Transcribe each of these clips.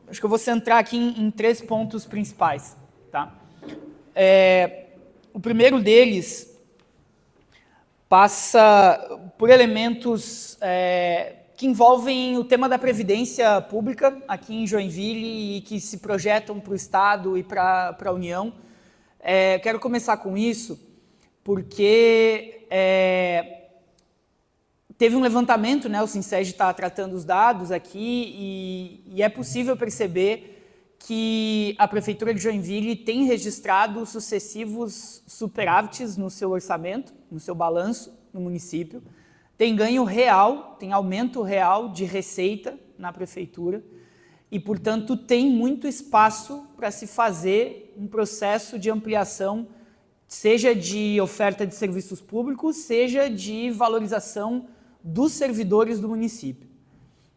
Acho que eu vou centrar aqui em 3 pontos principais. Tá? O primeiro deles passa por elementos que envolvem o tema da previdência pública aqui em Joinville e que se projetam para o Estado e para a União. Quero começar com isso porque teve um levantamento, né, o Sinseg está tratando os dados aqui e é possível perceber que a Prefeitura de Joinville tem registrado sucessivos superávites no seu orçamento, no seu balanço no município, tem ganho real, tem aumento real de receita na Prefeitura e, portanto, tem muito espaço para se fazer um processo de ampliação, seja de oferta de serviços públicos, seja de valorização dos servidores do município.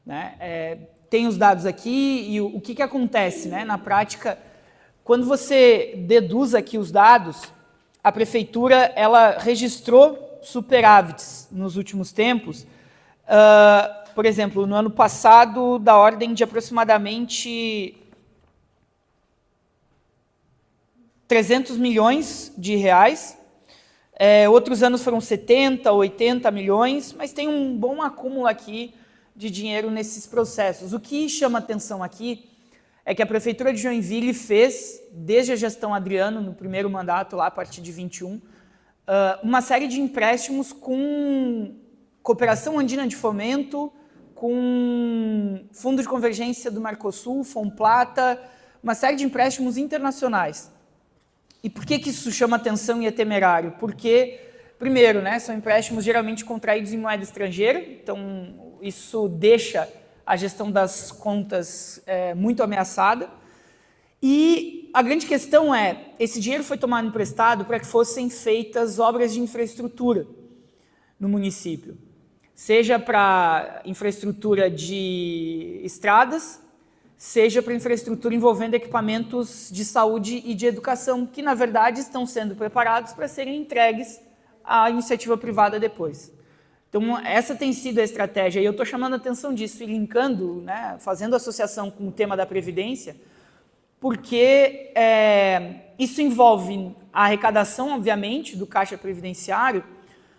Né? Tem os dados aqui e o que acontece, né? Na prática, quando você deduz aqui os dados, a Prefeitura ela registrou superávites nos últimos tempos, por exemplo, no ano passado, da ordem de aproximadamente 300 milhões de reais, outros anos foram 70, 80 milhões, mas tem um bom acúmulo aqui de dinheiro nesses processos. O que chama atenção aqui é que a Prefeitura de Joinville fez, desde a gestão Adriano, no primeiro mandato, lá a partir de 21, uma série de empréstimos com Cooperação Andina de Fomento, com Fundo de Convergência do Mercosul, Fomplata, uma série de empréstimos internacionais. E por que isso chama atenção e é temerário? Porque, primeiro, né, são empréstimos geralmente contraídos em moeda estrangeira, então isso deixa a gestão das contas muito ameaçada. E a grande questão esse dinheiro foi tomado emprestado para que fossem feitas obras de infraestrutura no município, seja para infraestrutura de estradas, seja para infraestrutura envolvendo equipamentos de saúde e de educação, que, na verdade, estão sendo preparados para serem entregues à iniciativa privada depois. Então, essa tem sido a estratégia, e eu estou chamando a atenção disso e linkando, né, fazendo associação com o tema da Previdência, porque isso envolve a arrecadação, obviamente, do Caixa Previdenciário,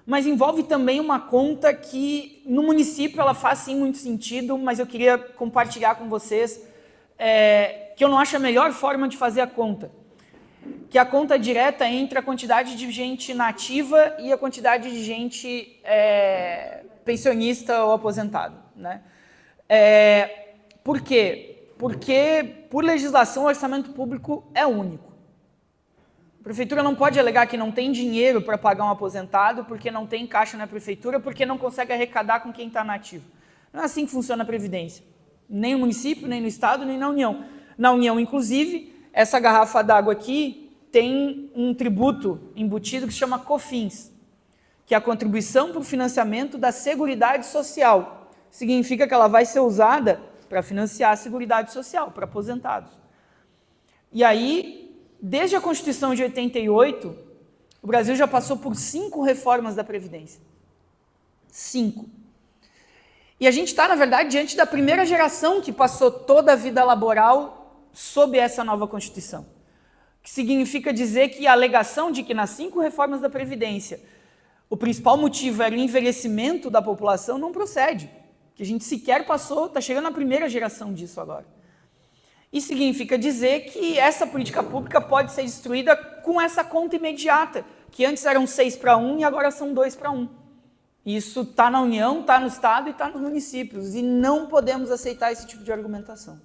mas envolve também uma conta que, no município, ela faz, sim, muito sentido, mas eu queria compartilhar com vocês que eu não acho a melhor forma de fazer a conta, que a conta direta entre a quantidade de gente nativa e a quantidade de gente pensionista ou aposentado. Né? Por quê? Porque, por legislação, o orçamento público é único. A Prefeitura não pode alegar que não tem dinheiro para pagar um aposentado porque não tem caixa na Prefeitura, porque não consegue arrecadar com quem está nativo. Não é assim que funciona a Previdência. Nem no município, nem no Estado, nem na União. Na União, inclusive, essa garrafa d'água aqui tem um tributo embutido que se chama COFINS, que é a contribuição para o financiamento da Seguridade Social. Significa que ela vai ser usada para financiar a Seguridade Social, para aposentados. E aí, desde a Constituição de 88, o Brasil já passou por 5 reformas da Previdência. 5. E a gente está, na verdade, diante da primeira geração que passou toda a vida laboral sob essa nova Constituição. Que significa dizer que a alegação de que nas 5 reformas da Previdência o principal motivo era o envelhecimento da população não procede. Que a gente sequer passou, está chegando na primeira geração disso agora. Isso significa dizer que essa política pública pode ser destruída com essa conta imediata, que antes eram 6-1 e agora são 2-1. Isso está na União, está no Estado e está nos municípios, e não podemos aceitar esse tipo de argumentação.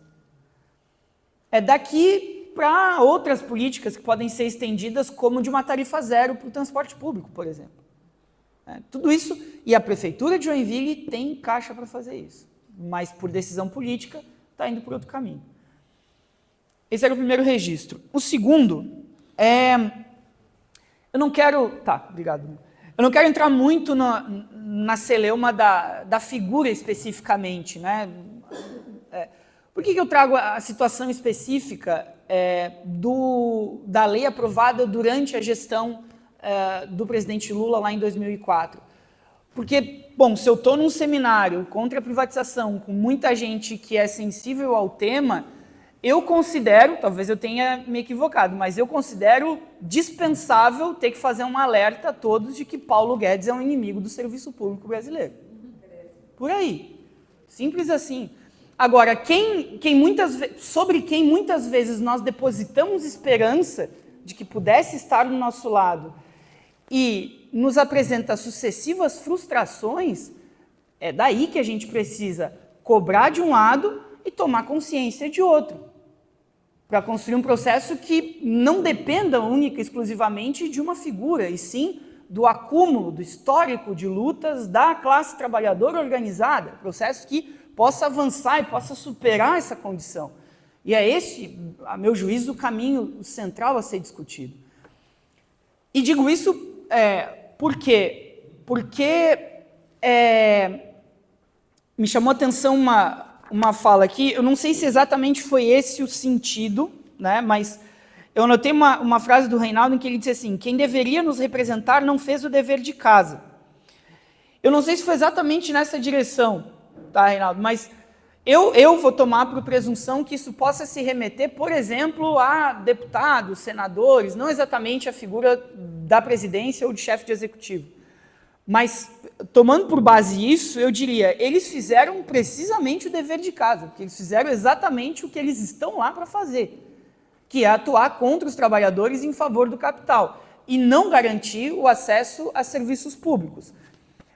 É daqui para outras políticas que podem ser estendidas, como de uma tarifa zero para o transporte público, por exemplo. Tudo isso, e a Prefeitura de Joinville tem caixa para fazer isso, mas por decisão política está indo por outro caminho. Esse era o primeiro registro. O segundo eu não quero... Tá, obrigado. Eu não quero entrar muito na celeuma da figura especificamente, né? Por que eu trago a situação específica da lei aprovada durante a gestão do presidente Lula lá em 2004? Porque, bom, se eu estou num seminário contra a privatização, com muita gente que é sensível ao tema, eu considero, talvez eu tenha me equivocado, mas eu considero dispensável ter que fazer um alerta a todos de que Paulo Guedes é um inimigo do serviço público brasileiro. Por aí. Simples assim. Agora, sobre quem muitas vezes nós depositamos esperança de que pudesse estar do nosso lado e nos apresenta sucessivas frustrações, é daí que a gente precisa cobrar de um lado e tomar consciência de outro, para construir um processo que não dependa única e exclusivamente de uma figura, e sim do acúmulo, do histórico de lutas da classe trabalhadora organizada, processo que possa avançar e possa superar essa condição. E é esse, a meu juízo, o caminho central a ser discutido. E digo isso por quê? Porque me chamou a atenção uma fala aqui, eu não sei se exatamente foi esse o sentido, né, mas eu anotei uma frase do Reinaldo em que ele disse assim: quem deveria nos representar não fez o dever de casa. Eu não sei se foi exatamente nessa direção, tá, Reinaldo, mas eu vou tomar por presunção que isso possa se remeter, por exemplo, a deputados, senadores, não exatamente a figura da presidência ou de chefe de executivo. Mas, tomando por base isso, eu diria, eles fizeram precisamente o dever de casa, porque eles fizeram exatamente o que eles estão lá para fazer, que é atuar contra os trabalhadores em favor do capital, e não garantir o acesso a serviços públicos.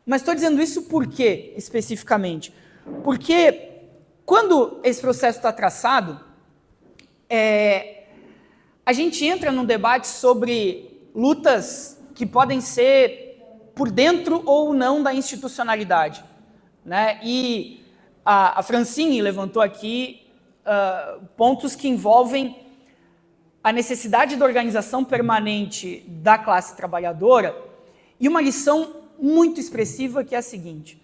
Mas estou dizendo isso por quê, especificamente? Porque, quando esse processo está traçado, a gente entra num debate sobre lutas que podem ser por dentro ou não da institucionalidade, né? E a Francine levantou aqui pontos que envolvem a necessidade da organização permanente da classe trabalhadora e uma lição muito expressiva que é a seguinte: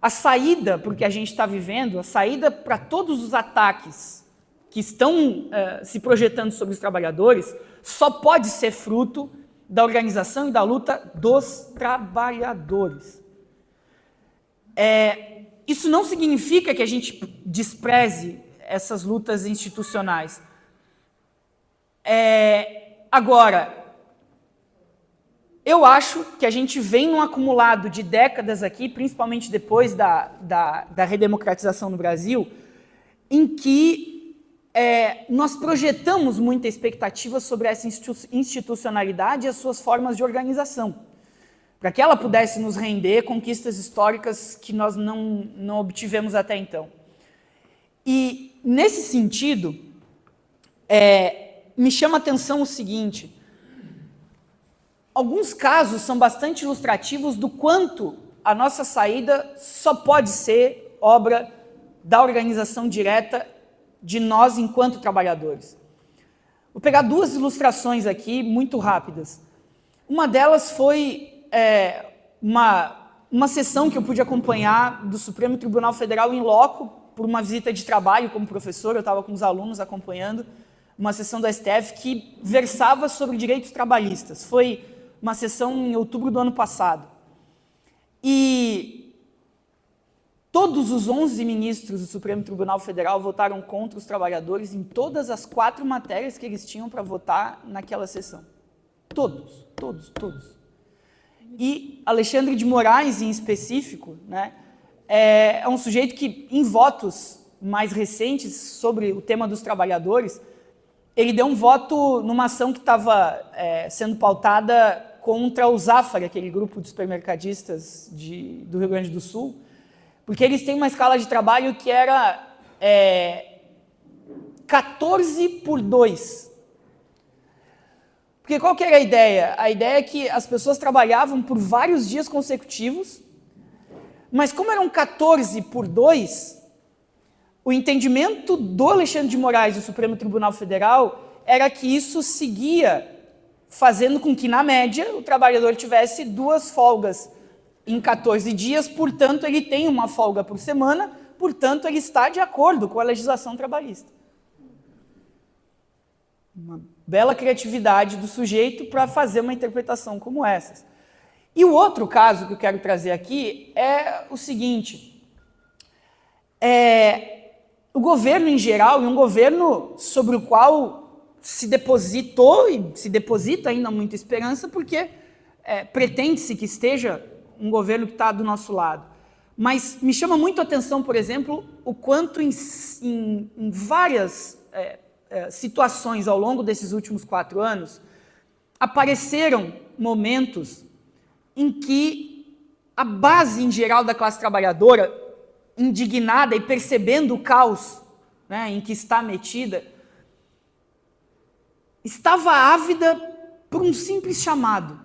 a saída para o que a gente está vivendo, a saída para todos os ataques que estão se projetando sobre os trabalhadores, só pode ser fruto da organização e da luta dos trabalhadores. Isso não significa que a gente despreze essas lutas institucionais. Agora, eu acho que a gente vem num acumulado de décadas aqui, principalmente depois da redemocratização no Brasil, em que nós projetamos muita expectativa sobre essa institucionalidade e as suas formas de organização, para que ela pudesse nos render conquistas históricas que nós não obtivemos até então. E, nesse sentido, me chama a atenção o seguinte: alguns casos são bastante ilustrativos do quanto a nossa saída só pode ser obra da organização direta de nós enquanto trabalhadores. Vou pegar duas ilustrações aqui, muito rápidas. Uma delas foi uma sessão que eu pude acompanhar do Supremo Tribunal Federal em loco, por uma visita de trabalho como professor, eu estava com os alunos acompanhando uma sessão do STF que versava sobre direitos trabalhistas. Foi uma sessão em outubro do ano passado. E todos os 11 ministros do Supremo Tribunal Federal votaram contra os trabalhadores em todas as 4 matérias que eles tinham para votar naquela sessão. Todos. E Alexandre de Moraes, em específico, né, é um sujeito que, em votos mais recentes sobre o tema dos trabalhadores, ele deu um voto numa ação que estava sendo pautada contra o Zafari, aquele grupo de supermercadistas do Rio Grande do Sul, porque eles têm uma escala de trabalho que era 14/2. Porque qual que era a ideia? A ideia é que as pessoas trabalhavam por vários dias consecutivos, mas como eram 14/2, o entendimento do Alexandre de Moraes do Supremo Tribunal Federal era que isso seguia fazendo com que, na média, o trabalhador tivesse 2 folgas em 14 dias, portanto, ele tem uma folga por semana, portanto, ele está de acordo com a legislação trabalhista. Uma bela criatividade do sujeito para fazer uma interpretação como essa. E o outro caso que eu quero trazer aqui é o seguinte, o governo em geral, e um governo sobre o qual se depositou e se deposita ainda muita esperança, porque pretende-se que esteja um governo que está do nosso lado. Mas me chama muito a atenção, por exemplo, o quanto em várias situações ao longo desses últimos 4 anos, apareceram momentos em que a base em geral da classe trabalhadora, indignada e percebendo o caos, né, em que está metida, estava ávida por um simples chamado,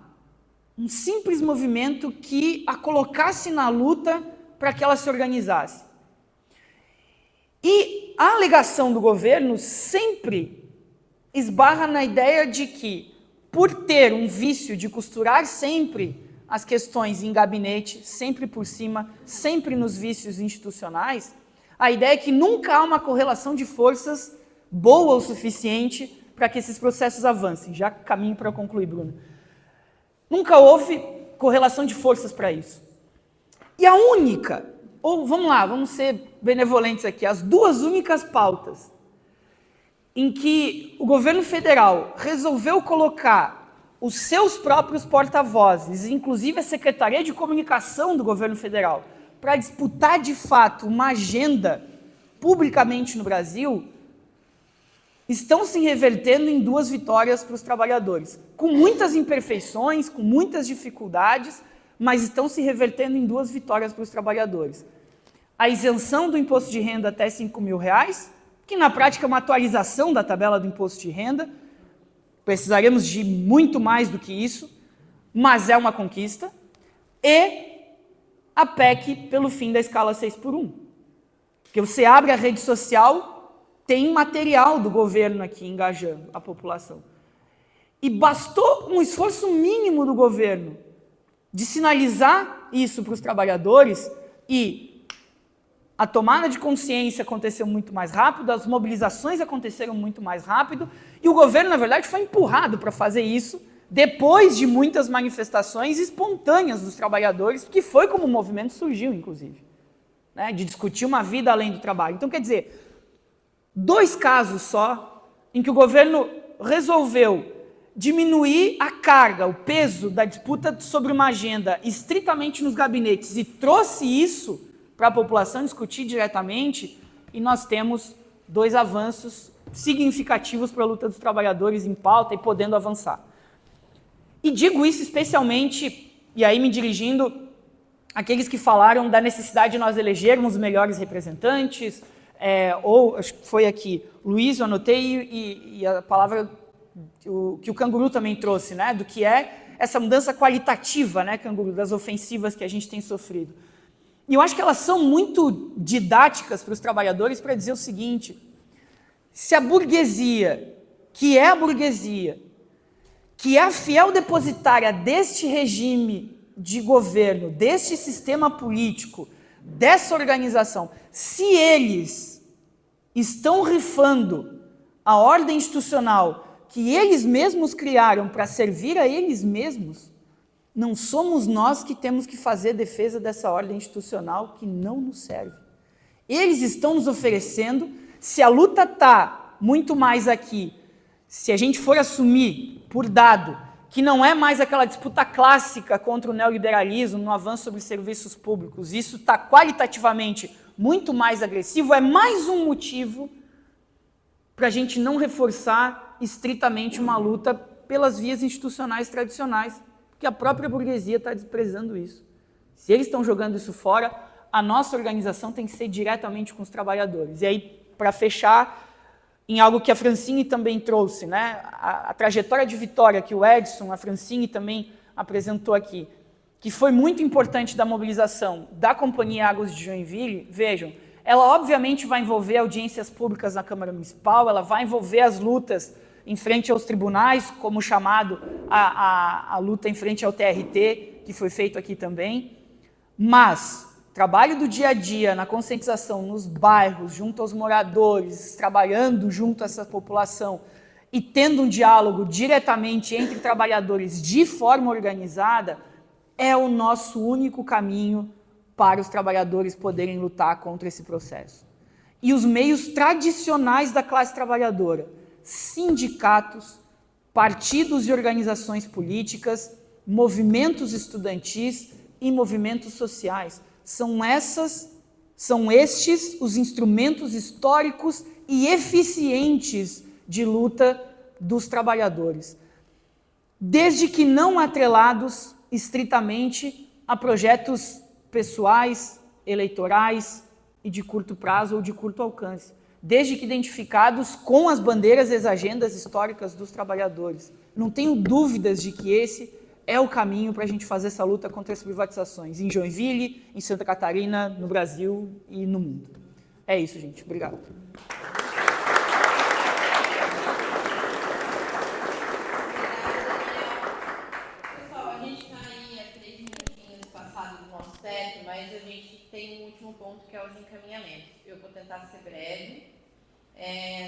um simples movimento que a colocasse na luta para que ela se organizasse. E a alegação do governo sempre esbarra na ideia de que, por ter um vício de costurar sempre as questões em gabinete, sempre por cima, sempre nos vícios institucionais, a ideia é que nunca há uma correlação de forças boa o suficiente para que esses processos avancem. Já caminho para concluir, Bruno. Nunca houve correlação de forças para isso. E a única, ou vamos lá, vamos ser benevolentes aqui, as 2 únicas pautas em que o governo federal resolveu colocar os seus próprios porta-vozes, inclusive a Secretaria de Comunicação do governo federal, para disputar de fato uma agenda publicamente no Brasil, estão se revertendo em 2 vitórias para os trabalhadores, com muitas imperfeições, com muitas dificuldades, mas estão se revertendo em 2 vitórias para os trabalhadores. A isenção do imposto de renda até R$5.000, que na prática é uma atualização da tabela do imposto de renda, precisaremos de muito mais do que isso, mas é uma conquista, e a PEC pelo fim da escala 6x1. Porque você abre a rede social, tem material do governo aqui engajando a população. E bastou um esforço mínimo do governo de sinalizar isso para os trabalhadores e a tomada de consciência aconteceu muito mais rápido, as mobilizações aconteceram muito mais rápido e o governo, na verdade, foi empurrado para fazer isso depois de muitas manifestações espontâneas dos trabalhadores, que foi como o movimento surgiu, inclusive, né, de discutir uma vida além do trabalho. Então, quer dizer, 2 casos só em que o governo resolveu diminuir a carga, o peso da disputa sobre uma agenda estritamente nos gabinetes e trouxe isso para a população discutir diretamente, e nós temos 2 avanços significativos para a luta dos trabalhadores em pauta e podendo avançar. E digo isso especialmente, e aí me dirigindo àqueles que falaram da necessidade de nós elegermos os melhores representantes, ou acho que foi aqui, Luiz, eu anotei, e a palavra que o Canguru também trouxe, né, do que é essa mudança qualitativa, né, Canguru, das ofensivas que a gente tem sofrido. E eu acho que elas são muito didáticas para os trabalhadores para dizer o seguinte: se a burguesia, que é a burguesia, que é a fiel depositária deste regime de governo, deste sistema político, dessa organização, se eles estão rifando a ordem institucional que eles mesmos criaram para servir a eles mesmos, não somos nós que temos que fazer defesa dessa ordem institucional que não nos serve. Eles estão nos oferecendo, se a luta está muito mais aqui, se a gente for assumir por dado que não é mais aquela disputa clássica contra o neoliberalismo no avanço sobre serviços públicos, isso está qualitativamente muito mais agressivo, é mais um motivo para a gente não reforçar estritamente uma luta pelas vias institucionais tradicionais, porque a própria burguesia está desprezando isso. Se eles estão jogando isso fora, a nossa organização tem que ser diretamente com os trabalhadores. E aí, para fechar, em algo que a Francine também trouxe, né? A trajetória de vitória que o Edson, a Francine também apresentou aqui, que foi muito importante da mobilização da Companhia Águas de Joinville, vejam, ela obviamente vai envolver audiências públicas na Câmara Municipal, ela vai envolver as lutas em frente aos tribunais, como chamado a luta em frente ao TRT, que foi feito aqui também, mas trabalho do dia a dia, na conscientização, nos bairros, junto aos moradores, trabalhando junto a essa população e tendo um diálogo diretamente entre trabalhadores de forma organizada, é o nosso único caminho para os trabalhadores poderem lutar contra esse processo. E os meios tradicionais da classe trabalhadora, sindicatos, partidos e organizações políticas, movimentos estudantis e movimentos sociais, são estes os instrumentos históricos e eficientes de luta dos trabalhadores, desde que não atrelados estritamente a projetos pessoais, eleitorais e de curto prazo ou de curto alcance, desde que identificados com as bandeiras e as agendas históricas dos trabalhadores. Não tenho dúvidas de que esse é o caminho para a gente fazer essa luta contra as privatizações, em Joinville, em Santa Catarina, no Brasil e no mundo. É isso, gente. Obrigado. Mas a gente tem um último ponto, que é os encaminhamentos. Eu vou tentar ser breve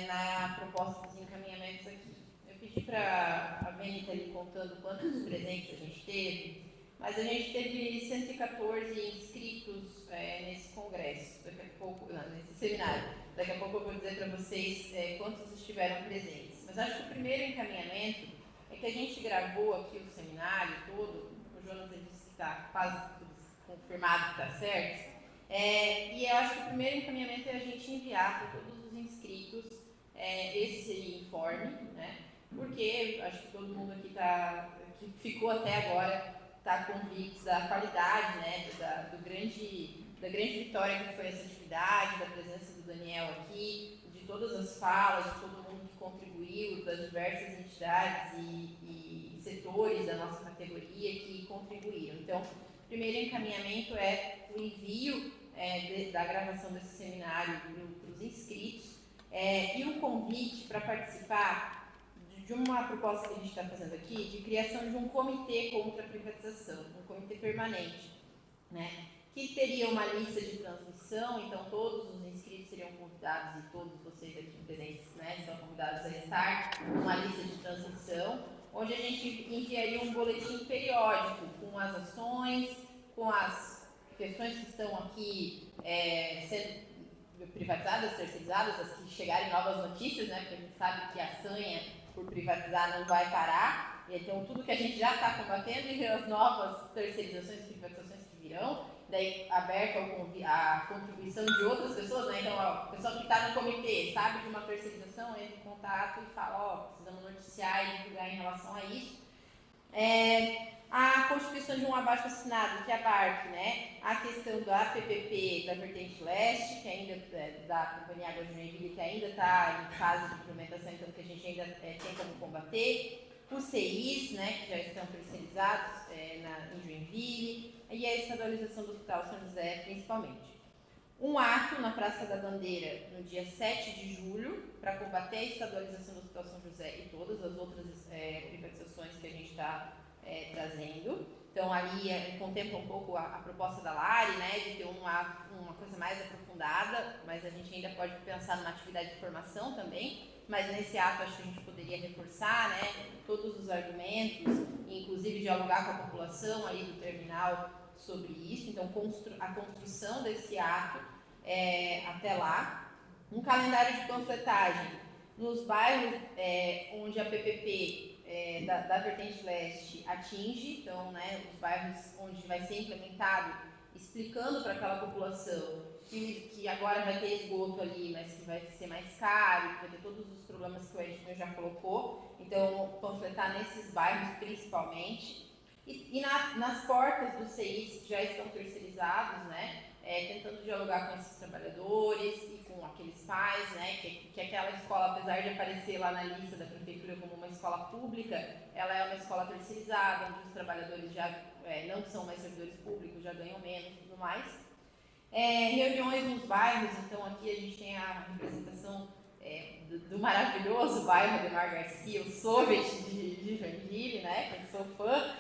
na proposta dos encaminhamentos aqui. Eu pedi para a Beni estar ali contando quantos presentes a gente teve, mas a gente teve 114 inscritos nesse congresso, daqui a pouco, nesse seminário. Daqui a pouco eu vou dizer para vocês quantos estiveram presentes. Mas acho que o primeiro encaminhamento é que a gente gravou aqui o seminário todo, o Jonas disse que está quase confirmado que está certo, e eu acho que o primeiro encaminhamento é a gente enviar para todos os inscritos esse informe, né? Porque acho que todo mundo aqui que ficou até agora está convicto da qualidade, né? da grande vitória que foi essa atividade, da presença do Daniel aqui, de todas as falas, de todo mundo que contribuiu, das diversas entidades e setores da nossa categoria que contribuíram. Então, o primeiro encaminhamento é o envio da gravação desse seminário para os inscritos e o convite para participar de uma proposta que a gente está fazendo aqui, de criação de um comitê contra a privatização, um comitê permanente, né, que teria uma lista de transmissão, então todos os inscritos seriam convidados, e todos vocês aqui presentes, né, são convidados a estar numa lista de transmissão, onde a gente enviaria um boletim periódico com as ações, com as questões que estão aqui sendo privatizadas, terceirizadas, as que chegarem novas notícias, né, porque a gente sabe que a sanha por privatizar não vai parar, então tudo que a gente já está combatendo e as novas terceirizações e privatizações que virão, daí aberta a contribuição de outras pessoas, né, então o pessoal que está no comitê sabe de uma terceirização, entra em contato e fala, precisamos noticiar e divulgar em relação a isso. A constituição de um abaixo-assinado que abarque, né, a questão da PPP da Vertente Leste, que ainda da Companhia Água de Joinville, que ainda está em fase de implementação, então que a gente ainda tem como combater, os CIs, né, que já estão terceirizados em Joinville, e a estadualização do Hospital São José, principalmente. Um ato na Praça da Bandeira no dia 7 de julho para combater a estadualização do Hospital São José e todas as outras privatizações que a gente está trazendo. Então, ali contempla um pouco a proposta da Lari, né, de ter uma coisa mais aprofundada, mas a gente ainda pode pensar numa atividade de formação também, mas nesse ato acho que a gente poderia reforçar, né, todos os argumentos, inclusive dialogar com a população ali do terminal sobre isso. Então, a construção desse ato até lá. Um calendário de panfletagem nos bairros onde a PPP da Vertente Leste atinge, então, né, os bairros onde vai ser implementado, explicando para aquela população que agora vai ter esgoto ali, mas que vai ser mais caro, que vai ter todos os problemas que o Edson já colocou. Então, panfletar nesses bairros principalmente. E nas portas dos CIs que já estão terceirizados, né, tentando dialogar com esses trabalhadores e com aqueles pais, né, que aquela escola, apesar de aparecer lá na lista da prefeitura como uma escola pública, ela é uma escola terceirizada, onde os trabalhadores já não são mais servidores públicos, já ganham menos e tudo mais. Reuniões nos bairros, então aqui a gente tem a representação do maravilhoso bairro de Mar Garcia, o Soviet de Joinville, né, que eu sou fã.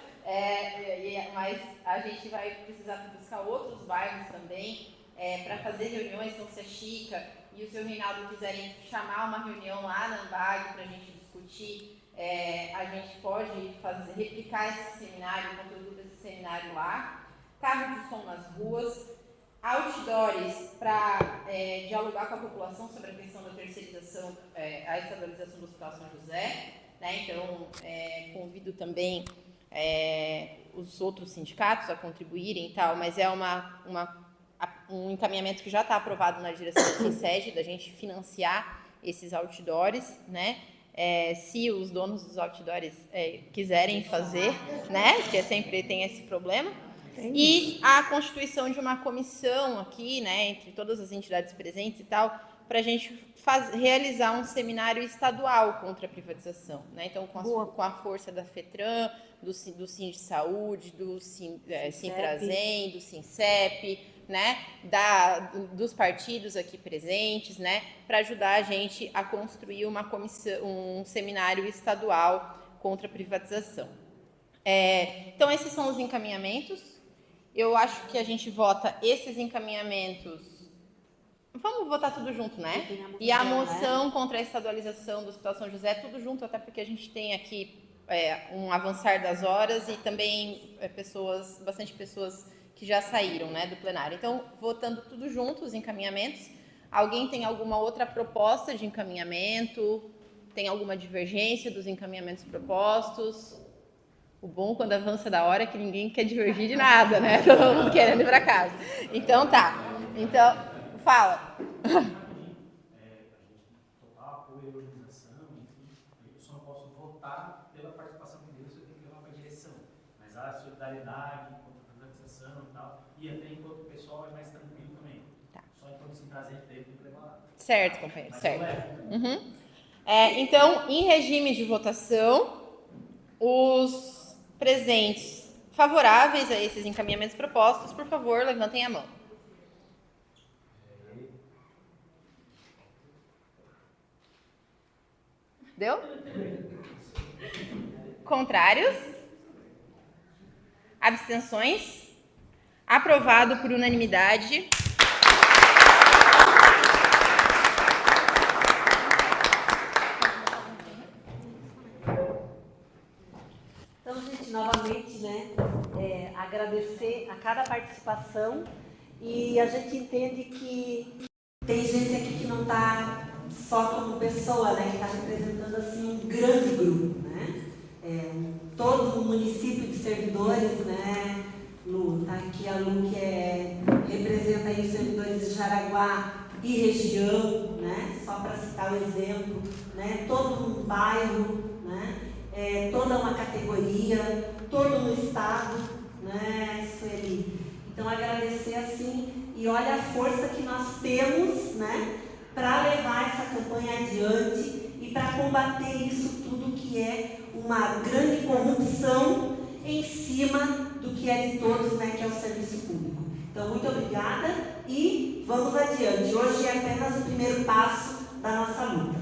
Mas a gente vai precisar buscar outros bairros também para fazer reuniões. Então, se a Chica e o seu Reinaldo quiserem chamar uma reunião lá na Ambag para a gente discutir, a gente pode replicar esse seminário, o conteúdo desse seminário lá, carro de som nas ruas, outdoors para dialogar com a população sobre a questão da terceirização, a estadualização do Hospital São José, né? Então, convido também os outros sindicatos a contribuírem e tal, mas é um encaminhamento que já está aprovado na direção do SINSEG, da gente financiar esses outdoors, né? Se os donos dos outdoors quiserem fazer, né? Porque sempre tem esse problema. E a constituição de uma comissão aqui, né, entre todas as entidades presentes e tal, para a gente realizar um seminário estadual contra a privatização, né? Então, com a força da FETRAN, do Sind de Saúde, do Sintrazen, do Sincep, né, dos partidos aqui presentes, né, para ajudar a gente a construir uma comissão, um seminário estadual contra a privatização. Então, esses são os encaminhamentos. Eu acho que a gente vota esses encaminhamentos. Vamos votar tudo junto, né? E a moção contra a estadualização do Hospital São José, tudo junto, até porque a gente tem aqui um avançar das horas e também bastante pessoas que já saíram, né, do plenário. Então, votando tudo junto, os encaminhamentos. Alguém tem alguma outra proposta de encaminhamento? Tem alguma divergência dos encaminhamentos propostos? O bom quando avança da hora é que ninguém quer divergir de nada, né? Todo mundo querendo ir para casa. Então, tá. Então, fala. Total apoio à organização, enfim, eu só não posso votar pela participação deles, eu tenho que levar para a direção. Mas a solidariedade, contra a privatização e tal, e até enquanto o pessoal é mais tranquilo também. Tá. Só enquanto se trazer dele, tem que levar lá. Certo, companheiro, certo. Uhum. Então, em regime de votação, os presentes favoráveis a esses encaminhamentos propostos, por favor, levantem a mão. Deu? Contrários? Abstenções? Aprovado por unanimidade. Então, gente, novamente, né, agradecer a cada participação e a gente entende que tem gente aqui que não está só como pessoa, né, que está representando assim um grande grupo, né, todo o município de servidores, né, Lu, tá aqui a Lu que representa aí os servidores de Jaraguá e região, né, só para citar o exemplo, né, todo um bairro, né, toda uma categoria, todo um estado, né, Sueli? Então, agradecer assim, e olha a força que nós temos, né, para levar essa campanha adiante e para combater isso tudo que é uma grande corrupção em cima do que é de todos, né, que é o serviço público. Então, muito obrigada e vamos adiante. Hoje é apenas o primeiro passo da nossa luta.